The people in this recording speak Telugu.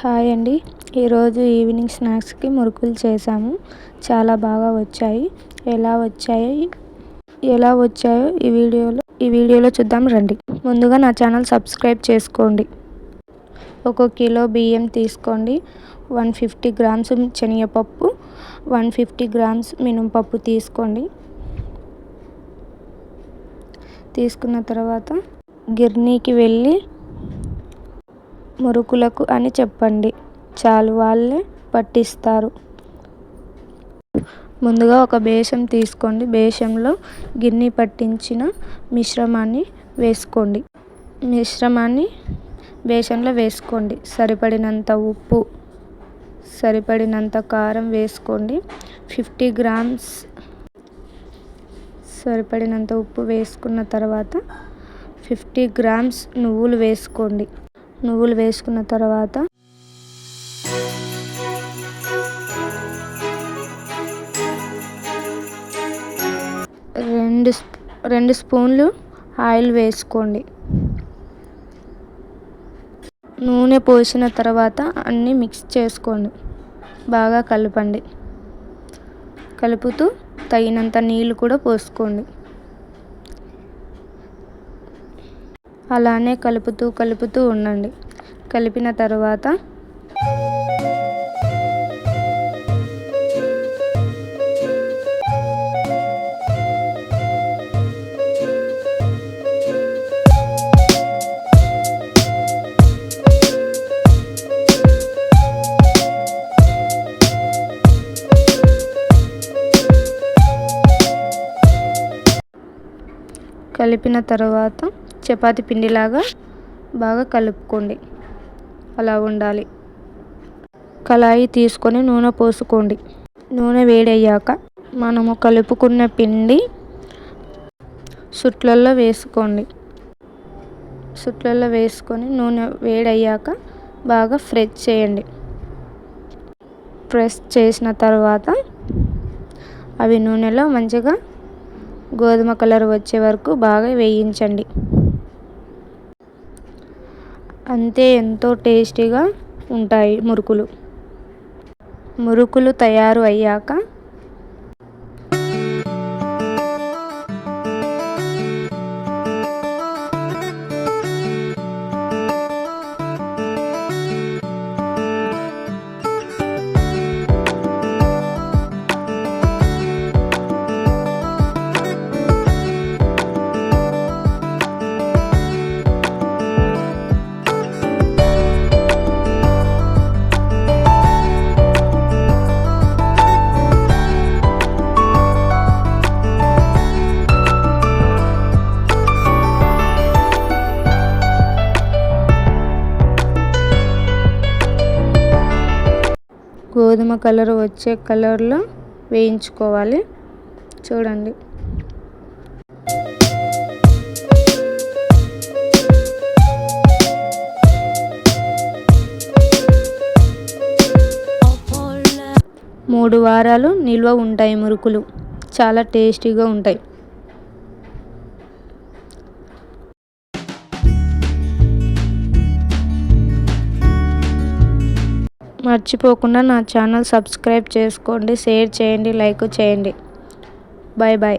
హాయ్ అండి. ఈరోజు ఈవినింగ్ స్నాక్స్కి మురుకులు చేసాము. చాలా బాగా వచ్చాయి. ఎలా వచ్చాయో ఈ వీడియోలో చూద్దాం రండి. ముందుగా నా ఛానల్ సబ్స్క్రైబ్ చేసుకోండి. 1 కిలో బియ్యం తీసుకోండి. 150 గ్రామ్స్ శనగపప్పు, 150 గ్రామ్స్ మినపప్పు తీసుకోండి. తీసుకున్న తర్వాత గిర్నీకి వెళ్ళి మురుకులకు అని చెప్పండి, చాలు వాళ్ళే పట్టిస్తారు. ముందుగా ఒక బేషన్ తీసుకోండి. బేషన్లో గిన్నె పట్టించిన మిశ్రమాన్ని బేషన్లో వేసుకోండి. సరిపడినంత ఉప్పు, సరిపడినంత కారం వేసుకోండి. 50 గ్రామ్స్ సరిపడినంత ఉప్పు వేసుకున్న తర్వాత 50 గ్రామ్స్ నువ్వులు వేసుకోండి. నువ్వులు వేసుకున్న తర్వాత రెండు స్పూన్లు ఆయిల్ వేసుకోండి. నూనె పోసిన తర్వాత అన్నీ మిక్స్ చేసుకోండి. బాగా కలపండి. కలుపుతూ తగినంత నీళ్ళు కూడా పోసుకోండి. అలానే కలుపుతూ ఉండండి. కలిపిన తర్వాత చపాతీ పిండిలాగా బాగా కలుపుకోండి. అలా ఉండాలి. కళాయి తీసుకొని నూనె పోసుకోండి. నూనె వేడయ్యాక మనము కలుపుకున్న పిండి సుట్లల్లో వేసుకొని నూనె వేడయ్యాక బాగా ప్రెస్ చేసిన తర్వాత అవి నూనెలో మంచిగా గోధుమ కలర్ వచ్చే వరకు బాగా వేయించండి. అంతే, ఎంతో టేస్టీగా ఉంటాయి మురుకులు తయారు అయ్యాక గోధుమ కలర్ వచ్చే కలర్లో వేయించుకోవాలి. చూడండి. మూడు వారాలు నిల్వ ఉంటాయి మురుకులు. చాలా టేస్టీగా ఉంటాయి. మర్చిపోకుండా నా ఛానల్ సబ్స్క్రైబ్ చేసుకోండి, షేర్ చేయండి, లైక్ చేయండి. Bye bye.